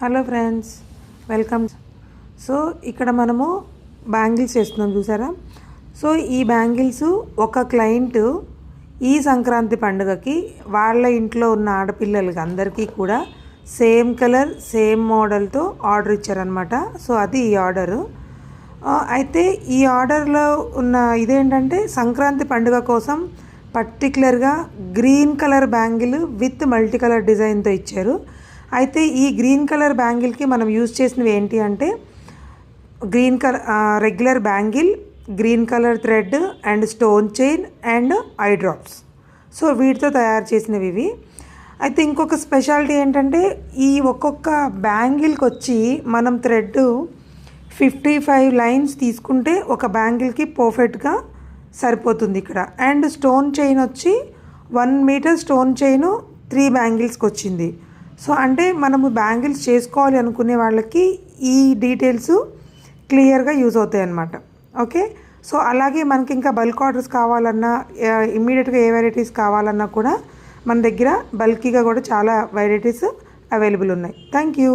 Hello friends, welcome. So ఇక్కడ మనము bangles చేస్తున్నాం, చూసారా? సో ఈ బ్యాంగిల్స్ ఒక క్లయింట్ ఈ సంక్రాంతి పండుగకి వాళ్ళ ఇంట్లో ఉన్న ఆడపిల్లలకి అందరికీ కూడా సేమ్ కలర్ సేమ్ మోడల్తో ఆర్డర్ ఇచ్చారనమాట. సో అది ఈ ఆర్డరు. అయితే ఈ ఆర్డర్లో ఉన్న ఇదేంటంటే సంక్రాంతి పండుగ కోసం పర్టికులర్గా green colour bangle with multi colour డిజైన్తో ఇచ్చారు. అయితే ఈ గ్రీన్ కలర్ బ్యాంగిల్కి మనం యూజ్ చేసినవి ఏంటి అంటే green colour regular bangle, green colour thread and stone chain and eye drops. So వీటితో తయారు చేసినవి ఇవి. అయితే ఇంకొక స్పెషాలిటీ ఏంటంటే ఈ ఒక్కొక్క బ్యాంగిల్కి వచ్చి మనం థ్రెడ్ 55 లైన్స్ తీసుకుంటే ఒక బ్యాంగిల్కి పర్ఫెక్ట్గా సరిపోతుంది ఇక్కడ. అండ్ స్టోన్ చైన్ వచ్చి 1 మీటర్ స్టోన్ చైన్ 3 బ్యాంగిల్స్కి వచ్చింది. సో అంటే మనము బ్యాంగిల్స్ చేసుకోవాలి అనుకునే వాళ్ళకి ఈ డీటెయిల్స్ క్లియర్గా యూజ్ అవుతాయి అన్నమాట. ఓకే, సో అలాగే మనకి ఇంకా బల్క్ ఆర్డర్స్ కావాలన్నా, ఇమ్మీడియట్గా ఏ వెరైటీస్ కావాలన్నా కూడా మన దగ్గర బల్కీగా కూడా చాలా వెరైటీస్ అవైలబుల్ ఉన్నాయి. Thank you.